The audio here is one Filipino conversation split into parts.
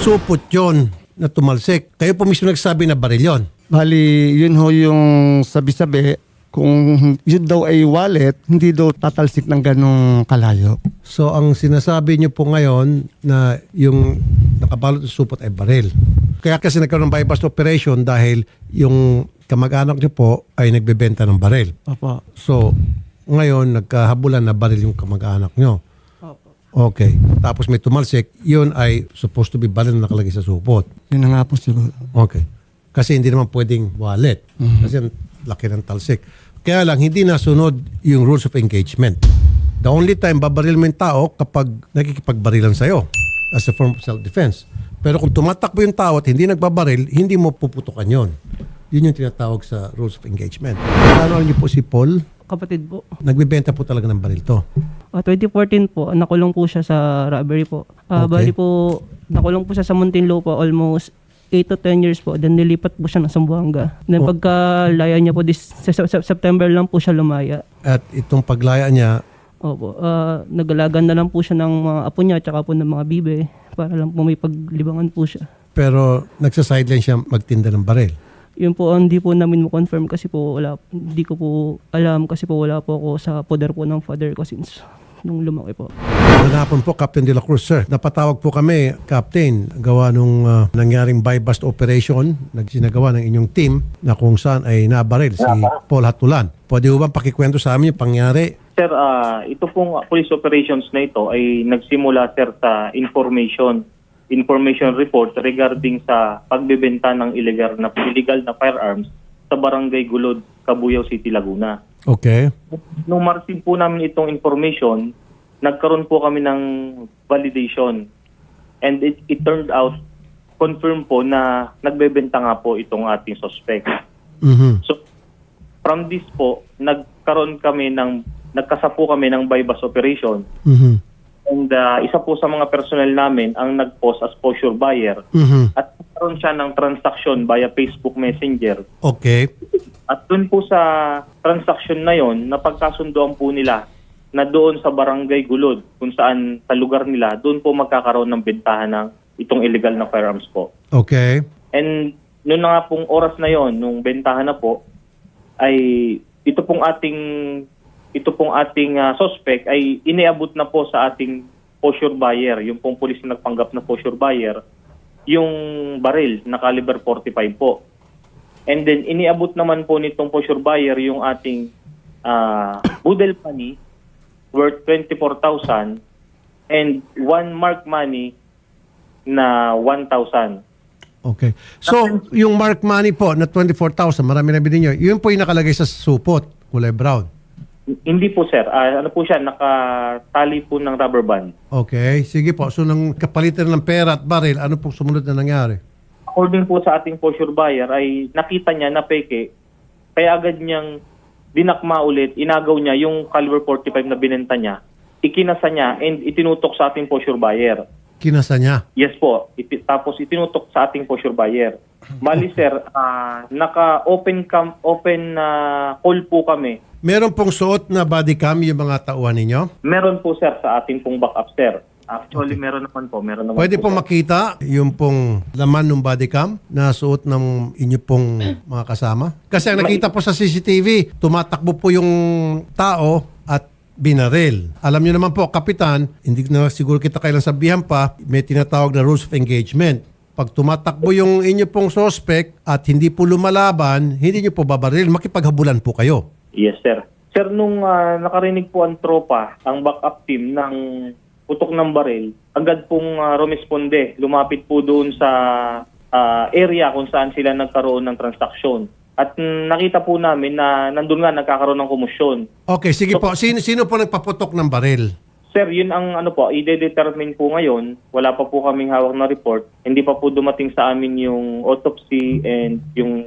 supot yon na tumalsik. Kayo po mismo nagsabi na baril yon. Bali, yun ho yung sabi-sabi, kung yun daw ay wallet, hindi daw tatalsik ng ganong kalayo. So ang sinasabi niyo po ngayon na yung nakabalot na supot ay baril. Kaya kasi nagkaroon ng buy bust operation dahil yung kamag-anak niyo po ay nagbebenta ng baril. Opo. So ngayon nagkahabulan na baril yung kamag-anak niyo. Opo. Okay. Tapos may tumalsik, yun ay supposed to be baril na nakalagay sa supot. Yun na nga po siguro. Okay. Kasi hindi naman pwedeng wallet. Kasi ang laki ng talsik. Kaya lang, hindi nasunod yung rules of engagement. The only time babaril mo yung tao kapag nakikipagbarilan sa'yo as a form of self-defense. Pero kung tumatakbo yung tao at hindi nagbabaril, hindi mo puputukan yon. Yun yung tinatawag sa rules of engagement. Ano niyo po si Paul? Kapatid po. Nagbebenta po talaga ng baril to. 2014 po, nakulong po siya sa robbery po. Okay. Bali po, nakulong po siya sa Muntinlupa almost 8 to 10 years po. Then nilipat po siya ng Zamboanga. Then pagkalaya niya po, September lang po siya lumaya. At itong paglaya niya, Opo. Nagalagan na lang po siya ng mga apo niya tsaka po ng mga bibe para lang po may paglibangan po siya. pero nagsa-sideline siya magtinda ng baril. Yun po, hindi po namin mo-confirm kasi po hindi ko po alam kasi po wala po ako sa poder po ng father ko since nung lumaki po. Magandang hapon po, Captain De La Cruz, sir. Napatawag po kami, Captain, gawa nung nangyaring buy-bust operation na ginagawa ng inyong team na kung saan ay nabaril si Paul Hatulan. Pwede mo bang pakikwento sa amin yung pangyari? Sir, ito pong police operations na ito ay nagsimula, sir, sa information report regarding sa pagbebenta ng illegal na firearms sa Barangay Gulod, Cabuyao City, Laguna. Okay. Nung ma-receive po namin itong information, nagkaroon po kami ng validation. And it turned out, confirm po na nagbebenta nga po itong ating suspect. Mhm. So, from this po, nagkasa po kami ng buy-bust operation. Mhm. And isa po sa mga personnel namin ang nag-post as posture buyer. Mhm. At nagkaroon siya ng transaction via Facebook Messenger. Okay. At dun po sa transaction na yon, napagkasundoan po nila na doon sa Barangay Gulod, kung saan sa lugar nila, doon po magkakaroon ng bentahan ng itong illegal na firearms po. Okay. And noon na nga pong oras na yon, nung bentahan na po, ay ito pong ating suspect ay iniabot na po sa ating posture buyer, yung pong pulis na nagpanggap na posture buyer, yung baril na caliber 45 po. And then iniabot naman po nitong posture buyer yung ating budel money worth 24,000 and one mark money na 1,000. Okay. So, yung mark money po na 24,000, marami na bilhin nyo, yun po yung nakalagay sa supot, kulay brown. Hindi po, sir. Ano po siya, nakatali po ng rubber band. Okay. Sige po. So, nang kapalitan ng pera at baril, ano po sumunod na nangyari? According po sa ating posture buyer ay nakita niya na peke, kaya agad niyang dinakma ulit, inagaw niya yung caliber 45 na binenta niya, ikinasa niya and itinutok sa ating posture buyer. Kinasa niya. Yes po. Tapos itinutok sa ating posture buyer. Bali sir, naka-open call po kami. Meron pong suot na body cam yung mga tauhan ninyo? Meron po sir sa ating pong backup sir. Actually, meron naman po. Pwede po makita yung pong laman ng body cam na suot ng inyo pong mga kasama? Kasi ang nakita po sa CCTV, tumatakbo po yung tao at binaril. Alam niyo naman po, Kapitan, hindi na siguro kita kailang sabihan pa, may tinatawag na rules of engagement. Pag tumatakbo yung inyo pong suspect at hindi po lumalaban, hindi niyo po babaril, makipaghabulan po kayo. Yes, sir. Sir, nung nakarinig po ang tropa, ang backup team ng putok ng baril, agad pong rumesponde. Lumapit po doon sa area kung saan sila nagkaroon ng transaksyon. At nakita po namin na nandun nga nagkakaroon ng kumusyon. Okay, sige po. Sino po nagpaputok ng baril? Sir, yun ang i-determine po ngayon. Wala pa po kaming hawak na report. Hindi pa po dumating sa amin yung autopsy and yung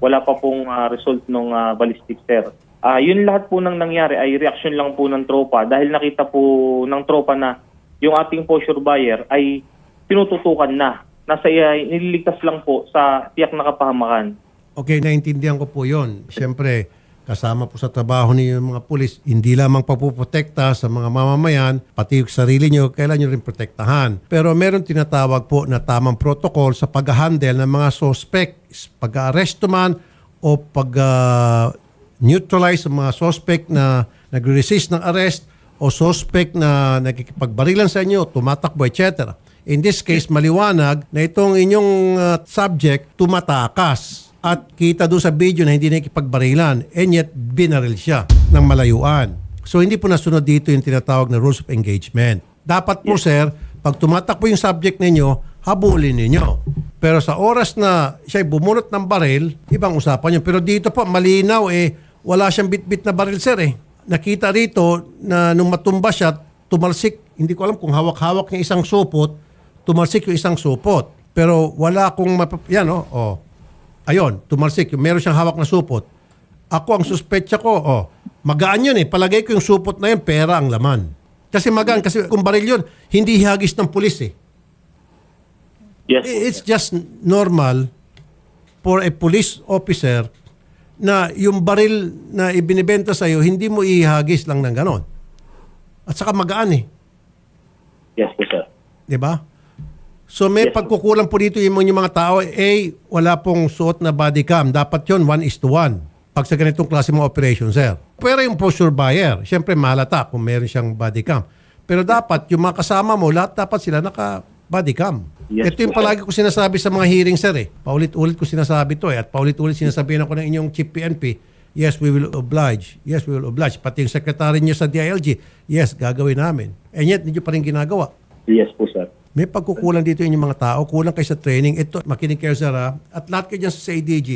wala pa pong result ng ballistic, sir. Yun lahat po nang nangyari ay reaction lang po ng tropa dahil nakita po ng tropa na yung ating posture buyer ay tinututukan na. Nililigtas lang po sa tiyak na kapahamakan. Okay, naintindihan ko po yon. Siyempre, kasama po sa trabaho niyo yung mga pulis, hindi lamang pagpuprotekta sa mga mamamayan, pati yung sarili niyo, kailan niyo rin protektahan. Pero meron tinatawag po na tamang protocol sa pag-handle ng mga suspects, pag-arresto man o pag-neutralize sa mga suspect na nag-resist ng arrest o suspect na nakikipagbarilan sa inyo, tumatakbo, etc. In this case, maliwanag na itong inyong subject tumatakas at kita doon sa video na hindi nakikipagbarilan and yet binaril siya ng malayuan. So hindi po nasunod dito yung tinatawag na rules of engagement. Dapat po sir, pag tumatakbo yung subject ninyo, habulin ninyo. Pero sa oras na siya'y bumunot ng baril, ibang usapan yun. Pero dito po, malinaw wala siyang bit-bit na baril sir Nakita rito na nung matumba siya, tumalsik, hindi ko alam kung hawak-hawak niya isang supot, tumalsik yung isang supot. Pero wala akong ayun, tumalsik. Meron siyang hawak na supot. Ako, ang suspetsa ko, magaan yun Palagay ko yung supot na yun, pera ang laman. Kasi magaan, kasi kung baril yun, hindi hihagis ng pulis Yes. It's just normal for a police officer na yung baril na ibinibenta sa'yo, hindi mo ihagis lang ng ganon. At saka magaan Yes po, sir. Diba? So may Yes, pagkukulang po dito yung mga tao, wala pong suot na body cam. Dapat yun 1:1 pag sa ganitong klase mga operation, sir. Pero yung posture buyer, syempre mahalata kung meron siyang body cam. Pero dapat yung mga kasama mo, lahat dapat sila naka-body cam. Yes, Ito yung po, palagi ko sinasabi sa mga hearing, sir. Paulit-ulit ko sinasabi to at paulit-ulit sinasabihin ako ng inyong chief PNP, yes, we will oblige. Yes, we will oblige. Pati yung secretary niyo sa DILG, yes, gagawin namin. And yet, hindi nyo pa rin ginagawa. Yes po, sir. May pagkukulang dito yung mga tao, kulang kayo sa training. Ito, makinig kayo sir at lahat kayo dyan sa ADG.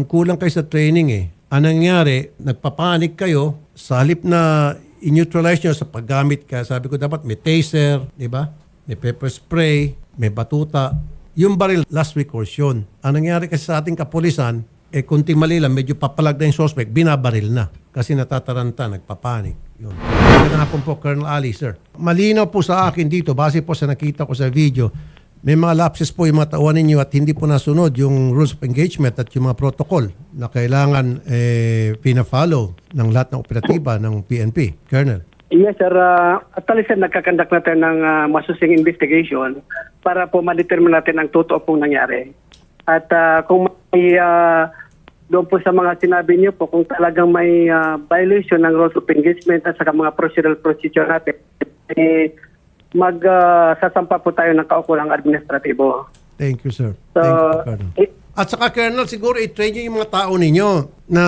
Kulang kayo sa training Anong nangyari, nagpapanik kayo sa halip na in-neutralize nyo sa paggamit. Kaya sabi ko dapat may taser, di ba? May pepper spray, may batuta. Yung baril, last recourse yun. Ang nangyari kasi sa ating kapulisan, kunting mali lang, medyo papalag na yung suspect, binabaril na. Kasi natataranta, nagpapanik. Yun. Magandang hapon po, Colonel Ali, sir. Malinaw po sa akin dito, base po sa nakita ko sa video, may mga lapses po yung mga tauhan ninyo at hindi po nasunod yung rules of engagement at yung mga protocol na kailangan pina-follow ng lahat ng operatiba ng PNP. Colonel. Yes, sir. Actually, sir, nagkakandak natin ng masusing investigation para po ma-determine natin ang totoo pong nangyari. At kung may doon po sa mga sinabi niyo po, kung talagang may violation ng rules of engagement at saka mga procedural procedure natin, sasampa po tayo ng kaukulang administratibo. Thank you, sir. So, Thank you, Colonel. At saka, Colonel, siguro i-train nyo yung mga tao ninyo na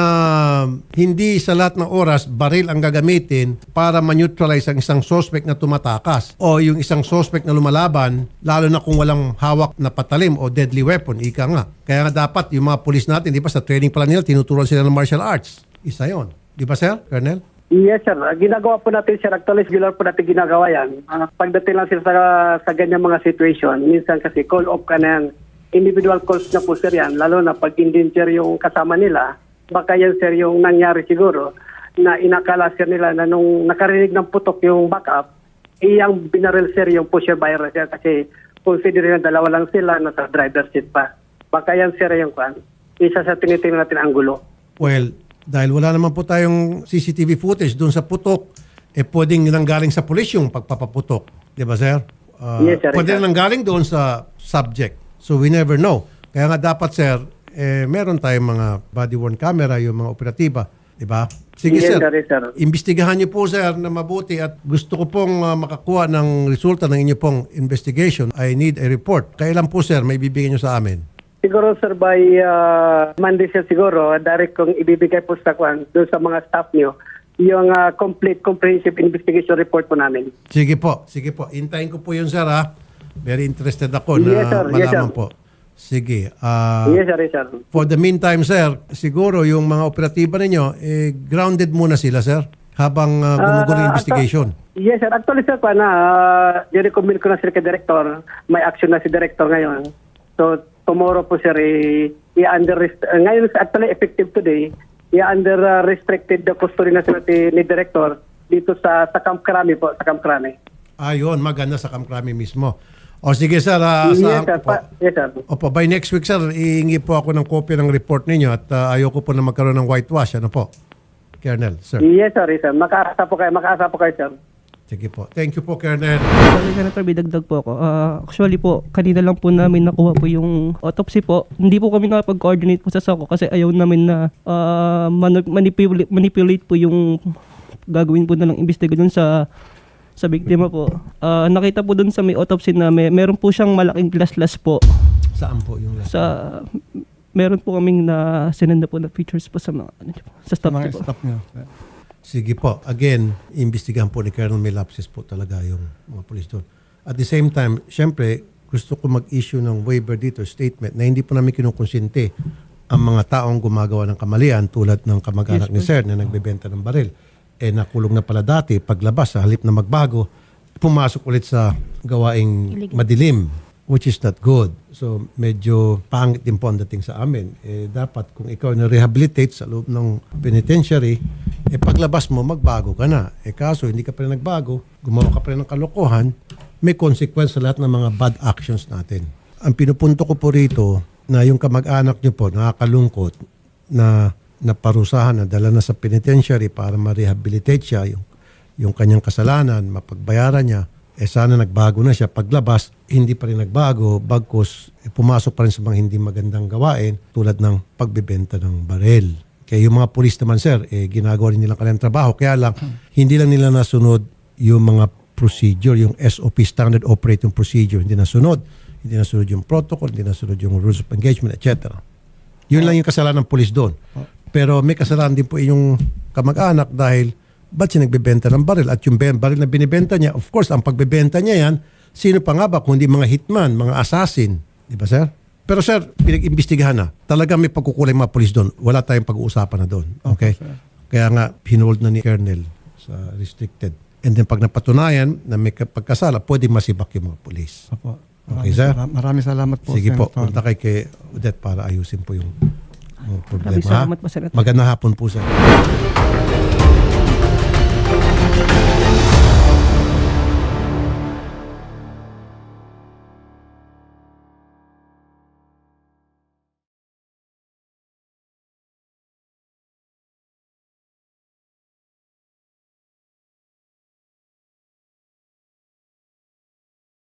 hindi sa lahat ng oras baril ang gagamitin para ma-neutralize ang isang suspect na tumatakas o yung isang suspect na lumalaban, lalo na kung walang hawak na patalim o deadly weapon, ika nga. Kaya nga dapat yung mga police natin, di ba sa training pala nila, tinuturuan sila ng martial arts. Isa yon. Di ba, sir, Colonel? Yes, sir. Ginagawa po natin, sir. Actually, regular po natin ginagawa yan. Pagdating lang sir sa ganyan mga situation, minsan kasi call off ka na yan. Individual calls na po, sir, yan. Lalo na pag endanger yung kasama nila, baka yan, sir, yung nangyari siguro na inakala, sir, nila na nung nakarinig ng putok yung backup, iyang binaril, sir, yung pusher buyer, sir, kasi consider na dalawa lang sila, nasa driver seat pa. Baka yan, sir, yung isa sa tinitingnan natin ang gulo. Well, dahil wala naman po tayong CCTV footage doon sa putok, pwedeng nanggaling sa pulis yung pagpapaputok. Di ba, sir? Yes, sir. Pwede nanggaling doon sa subject. So we never know. Kaya nga dapat, sir, meron tayong mga body-worn camera, yung mga operatiba. Di ba? Sige, Yes, sir. sir. Imbestigahan niyo po, sir, na mabuti at gusto ko pong makakuha ng resulta ng inyo pong investigation. I need a report. Kailan po, sir, may bibigyan niyo sa amin? Siguro, sir, by Monday, sir, siguro, direct kong ibibigay po sa doon sa mga staff nyo, yung complete comprehensive investigation report po namin. Sige po. Sige po. Intayin ko po yun, sir, ha? Very interested ako na Yes, sir. Yes, malaman sir. po. Sige. Yes, sir, yes, sir. For the meantime, sir, siguro yung mga operatiba ninyo, grounded muna sila, sir, habang gumugulo yung investigation. Yes, sir. Actually, sir, i-recommend ko na sir kay Director. May action na si Director ngayon. So, tomorrow po, sir, ngayon, actually, effective today, i-under restricted custody na sir ni Director dito sa Camp Crame po, sa Camp Crame. Ayun, maganda sa Kamkrami mismo. O sige sir, Yes, asahan sir. ko po. Yes, sir. Opo, by next week sir, iingi po ako ng kopya ng report ninyo at ayoko po na magkaroon ng whitewash. Ano po? Colonel, sir. Yes, sir. Yes, sir. Makaasa po kayo, sir. Sige po. Thank you po, Colonel. Sorry, Senator, bidagdag po ako. Actually po, kanina lang po namin nakuha po yung autopsy po. Hindi po kami nakapag-coordinate po sa SOCO kasi ayaw namin na manipulate po yung gagawin po na lang investigasyon sa biktima po. Nakita po dun sa may autopsy na meron po siyang malaking glaslas po. Saan po yung last? Meron po kaming na sinenda po na features po sa mga sa staff Mga ko po. staff niyo. Sige po. Again, imbestigahan po ni Colonel may lapses po talaga yung mga polis doon. At the same time, syempre, gusto ko mag-issue ng waiver dito, statement, na hindi po namin kinukonsente ang mga taong gumagawa ng kamalian tulad ng kamag-anak ni Sir na nagbebenta ng baril. Nakulong na pala dati, paglabas sa halip na magbago, pumasok ulit sa gawaing madilim, which is not good. So medyo pangit din po ang dating sa amin. Dapat kung ikaw na-rehabilitate sa loob ng penitentiary, paglabas mo, magbago ka na. Kaso hindi ka pa rin nagbago, gumawa ka pa rin ng kalokohan, may consequence sa lahat ng mga bad actions natin. Ang pinupunto ko po rito na yung kamag-anak nyo po, nakakalungkot na naparusahan, na dala na sa penitentiary para ma-rehabilitate siya, yung kanyang kasalanan, mapagbayaran niya, sana nagbago na siya. Paglabas, hindi pa rin nagbago, bagkus pumasok pa rin sa mga hindi magandang gawain tulad ng pagbebenta ng baril. Kaya yung mga pulis naman, sir, ginagawa rin nilang kanilang trabaho. Kaya lang, hindi lang nila nasunod yung mga procedure, yung SOP, Standard Operating Procedure. Hindi nasunod. Hindi nasunod yung protocol, hindi nasunod yung rules of engagement, etc. Yun lang yung kasalanan ng pulis doon. Pero may kasalanan din po yung kamag-anak dahil ba't siya nagbebenta ng baril? At yung baril na binibenta niya, of course, ang pagbebenta niya yan, sino pa nga ba kundi mga hitman, mga assassin. Di ba, sir? Pero sir, pinag-imbestigahan na. Talagang may pagkukulay mga polis doon. Wala tayong pag-uusapan na doon. Okay? Kaya nga, hinold na ni Colonel sa restricted. And then pag napatunayan na may pagkasala, pwede masibak yung mga polis. Opo. Okay, sir? Maraming salamat po. Sige po, Senator. punta kay Odette para ayusin po yung problema. Maraming salamat po, Senator. Magandang hapon po, sir.